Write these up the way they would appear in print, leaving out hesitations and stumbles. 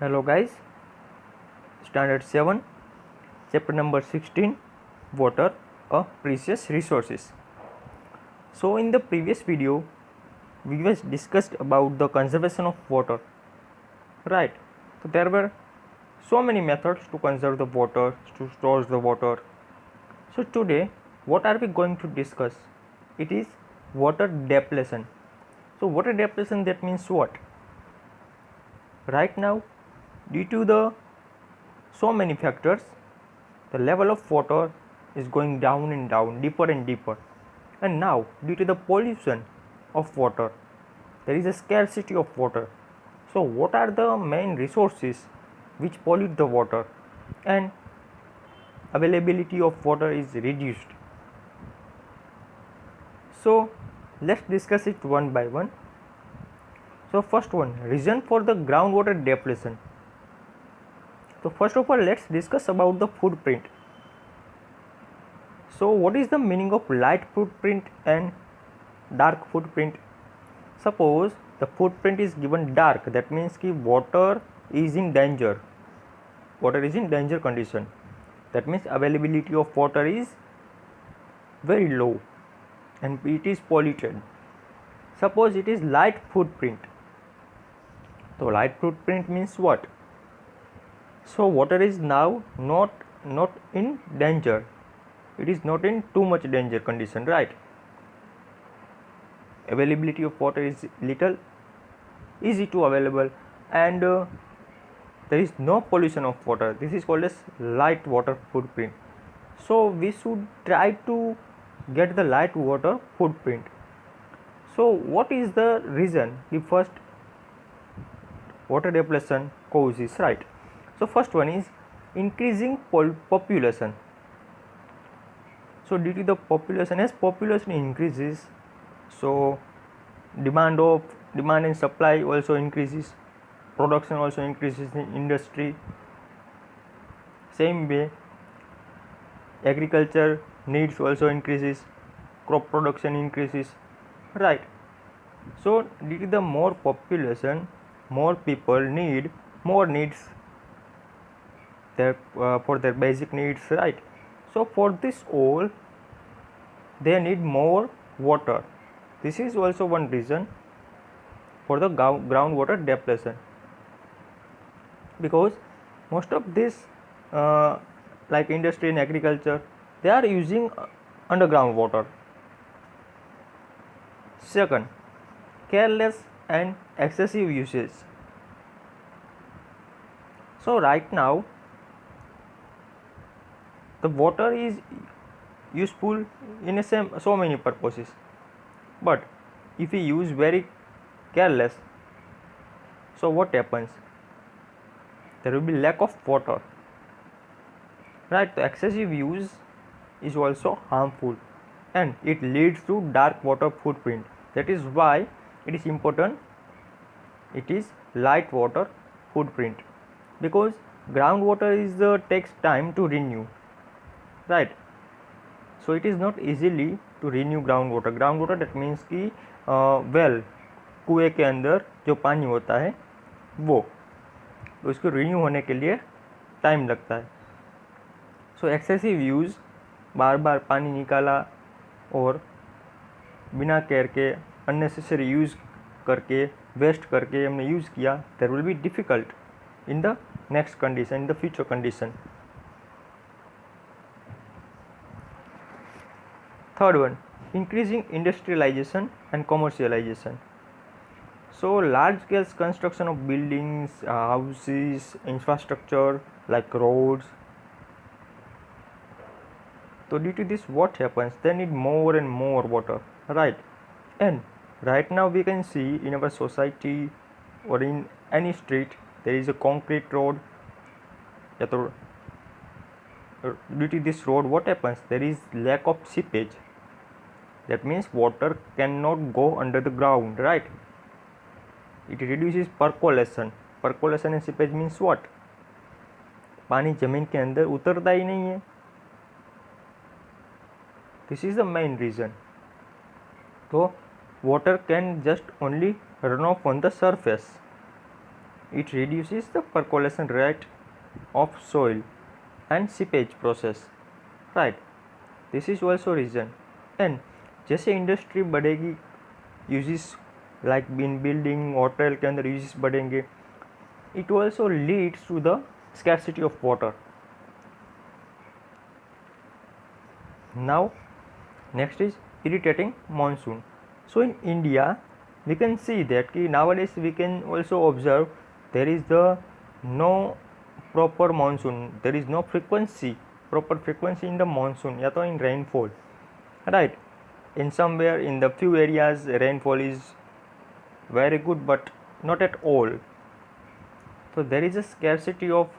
Hello guys, Standard 7, Chapter number 16, Water, a Precious Resources. So in the previous video, we was discussed about the conservation of water, right? So there were so many methods to conserve the water, to store the water. So today, what are we going to discuss? It is water depletion. So water depletion, that means what? Right now, due to the so many factors, the level of water is going down and down, deeper and deeper. And now, due to the pollution of water, there is a scarcity of water. So what are the main resources which pollute the water? And availability of water is reduced. So let's discuss it one by one. So first one, reason for the groundwater depletion. So first of all, let's discuss about the footprint. So what is the meaning of light footprint and dark footprint? Suppose the footprint is given dark, that means कि water is in danger. Water is in danger condition. That means availability of water is very low and it is polluted. Suppose it is light footprint. So light footprint means what? So water is now not in danger. It is not in too much danger condition, right? Availability of water is little, easy to available, and there is no pollution of water. This is called as light water footprint. So we should try to get the light water footprint. So what is the reason the first water depletion causes, right? So first one is increasing population. So due to the population, as population increases, so demand and supply also increases, production also increases in industry. Same way, agriculture needs also increases, crop production increases, right? So due to the more population, more people need more needs for their basic needs, right? So for this all, they need more water. This is also one reason for the groundwater depletion, because most of this like industry and agriculture, they are using underground water. Second, careless and excessive usage. So right now the water is useful in so many purposes, but if we use very careless, so what happens? There will be lack of water, right? The excessive use is also harmful and it leads to dark water footprint. That is why it is important, it is light water footprint, because groundwater takes time to renew, right? So it is not easily to renew groundwater. that means कि well, कुएं के अंदर जो पानी होता है वो, तो इसको रिन्यू होने के लिए टाइम लगता है. सो एक्सेसिव यूज़, बार बार पानी निकाला और बिना केयर के अननेसेसरी यूज़ करके, वेस्ट करके हमने यूज़ किया, there will be difficult in the next condition, in the future condition. Third one, increasing industrialization and commercialization. So large scale construction of buildings, houses, infrastructure like roads. So due to this, what happens? They need more and more water, right? And right now we can see in our society or in any street there is a concrete road. Due to this road, what happens? There is lack of seepage. That means water cannot go under the ground, right? It reduces percolation. Percolation and seepage means what? पानी जमीन के अंदर उतरता ही नहीं है. This is the main reason. So water can just only run off on the surface. it reduces the percolation rate of soil and seepage process, right? This is also reason. And जैसे industry बढ़ेगी, uses like in building hotel के अंदर uses बढ़ेंगे, it also leads to the scarcity of water. Now next is irritating monsoon. So in India we can see that nowadays we can also observe there is no proper monsoon, there is no proper frequency in the monsoon या तो in rainfall, right? In somewhere in the few areas rainfall is very good but not at all. So there is a scarcity of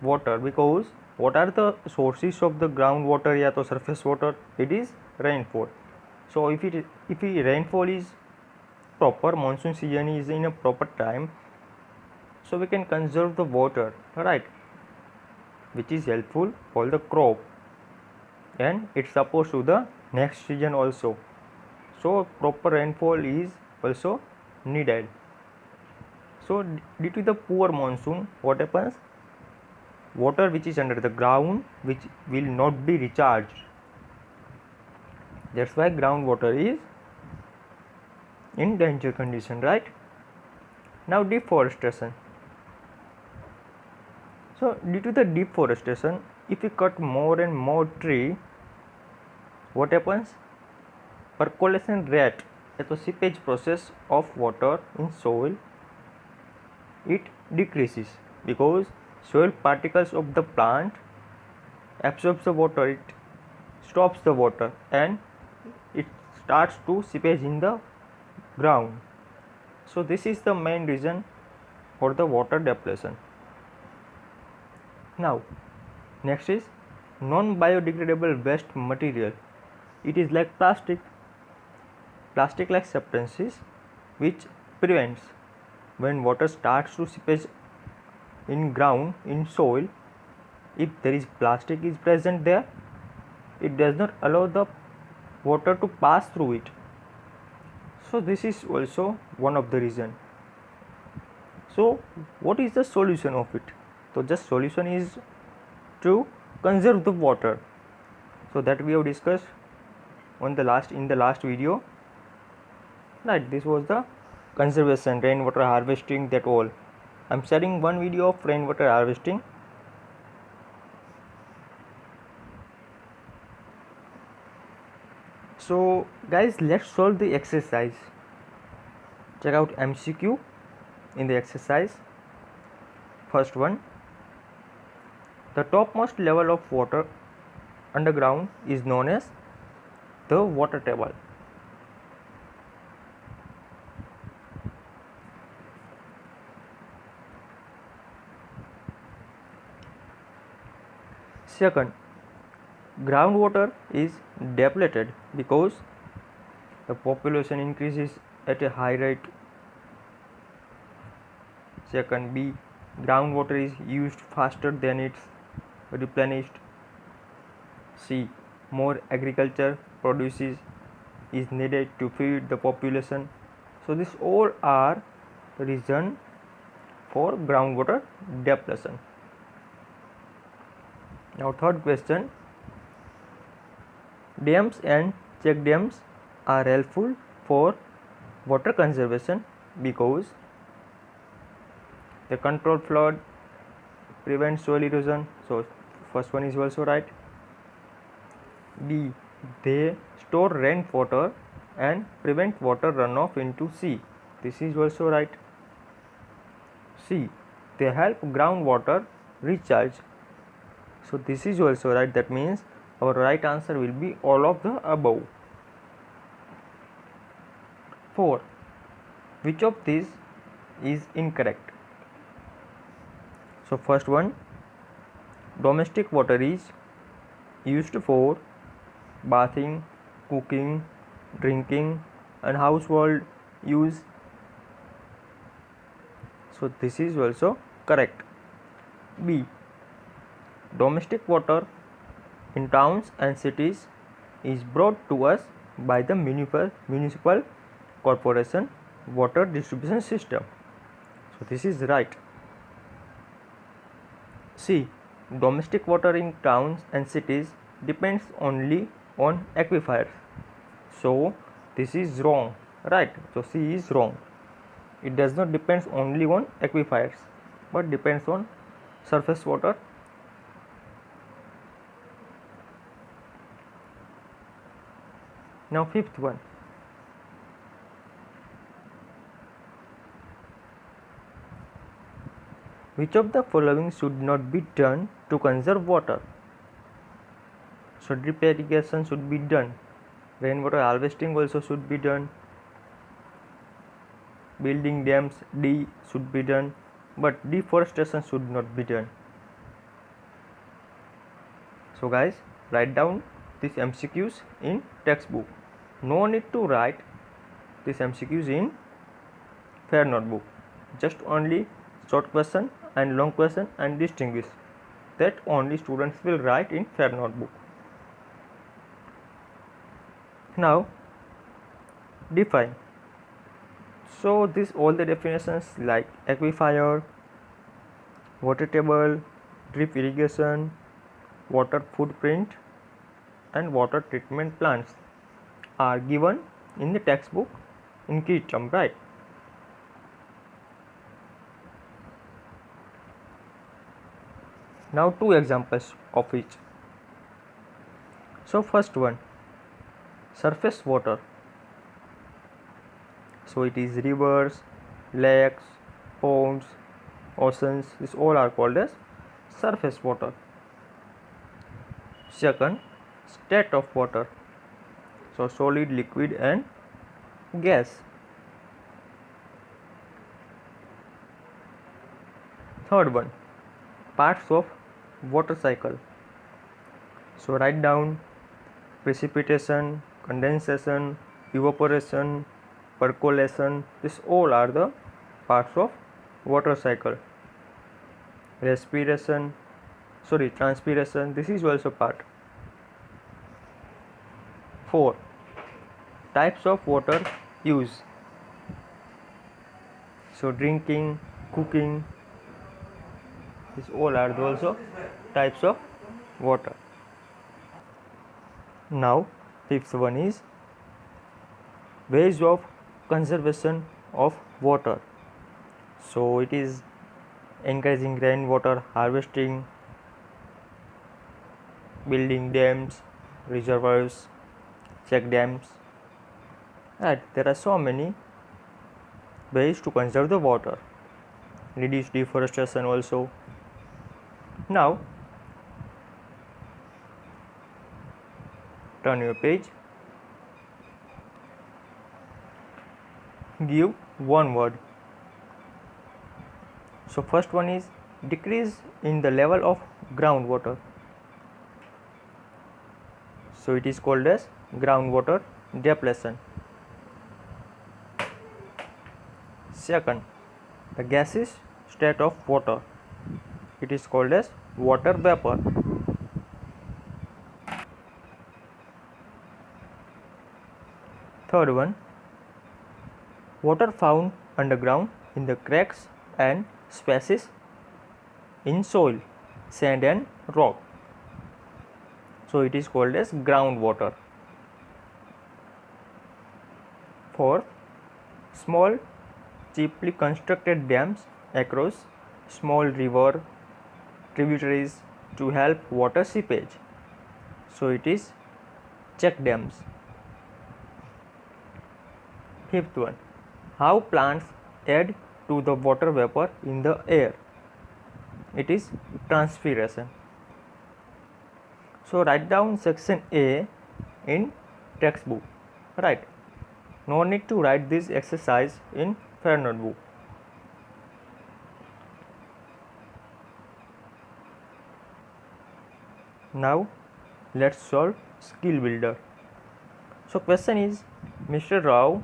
water because what are the sources of the groundwater या तो surface water? It is rainfall. So if rainfall is proper, monsoon season is in a proper time, so we can conserve the water, right, which is helpful for the crop and it supports to the next season also. So proper rainfall is also needed. So due to the poor monsoon, what happens? Water which is under the ground which will not be recharged. That's why groundwater is in danger condition, right? Now deforestation. So due to the deforestation, if we cut more and more tree, what happens? Percolation rate, the seepage process of water in soil, it decreases because soil particles of the plant absorbs the water, it stops the water and it starts to seepage in the ground. So this is the main reason for the water depletion. Now next is non-biodegradable waste material. It is like plastic like substances which prevents when water starts to seepage in ground, in soil. If there is plastic is present there, it does not allow the water to pass through it. So this is also one of the reason. So what is the solution of it? So just solution is to conserve the water. So that we have discussed in the last video. Right, this was the conservation, rainwater harvesting, that all. I'm sharing one video of rainwater harvesting. So guys, let's solve the exercise. Check out MCQ in the exercise. First one, the topmost level of water underground is known as the water table. Second, groundwater is depleted because the population increases at a high rate. Second, B, groundwater is used faster than it's replenished. C, more agriculture produces is needed to feed the population. So these all are reason for groundwater depletion. Now third question, dams and check dams are helpful for water conservation because they control flood, prevent soil erosion. So first one is also right. B, they store rainwater and prevent water runoff into sea. This is also right. C, they help groundwater recharge. So this is also right. That means our right answer will be all of the above. 4, which of these is incorrect? So first one, domestic water is used for bathing, cooking, drinking and household use. So this is also correct. B, domestic water in towns and cities is brought to us by the municipal corporation water distribution system. So this is right. See, domestic water in towns and cities depends only on aquifers. So this is wrong, right? So C is wrong. It does not depends only on aquifers, but depends on surface water. Now fifth one. Which of the following should not be done to conserve water? So drip irrigation should be done. Rainwater harvesting also should be done. Building dams, D should be done, but deforestation should not be done. So guys, write down these MCQs in textbook. No need to write these MCQs in fair notebook. Just only short question and long question and distinguish. That only students will write in fair notebook. Now define. So this all the definitions like aquifer, water table, drip irrigation, water footprint and water treatment plants are given in the textbook in key term, right? Now two examples of each. So first one, surface water. So it is rivers, lakes, ponds, oceans. These all are called as surface water. Second, state of water. So solid, liquid and gas. Third one, parts of water cycle. So write down precipitation, condensation, evaporation, percolation. These all are the parts of water cycle. Transpiration, this is also part. 4. Types of water use. So drinking, cooking, these all are also types of water. Now fifth one is ways of conservation of water. So it is encouraging rainwater harvesting, building dams, reservoirs, check dams. And there are so many ways to conserve the water. Reduce deforestation also. Now turn your page. Give one word. So first one is decrease in the level of groundwater. So it is called as groundwater depletion. Second, the gaseous state of water. It is called as water vapor. Third one, water found underground in the cracks and spaces in soil, sand and rock. So it is called as groundwater. Fourth, small cheaply constructed dams across small river tributaries to help water seepage. So it is check dams. Fifth one, how plants add to the water vapor in the air. It is transpiration. So write down section A in textbook, right? No need to write this exercise in fair notebook. Now let's solve skill builder. So question is, Mr. Rao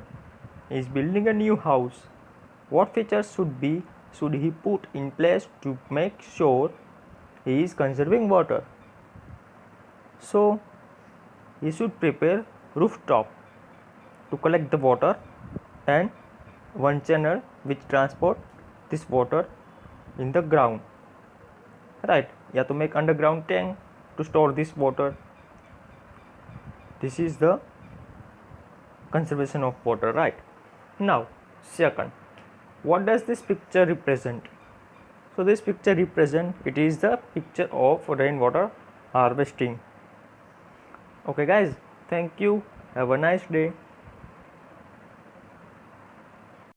is building a new house. What features should he put in place to make sure he is conserving water? So he should prepare rooftop to collect the water and one channel which transport this water in the ground. right? You have to make underground tank to store this water. This is the conservation of water, right? Now, second, what does this picture represent? So this picture represent, it is the picture of rainwater harvesting. Okay guys, thank you, have a nice day.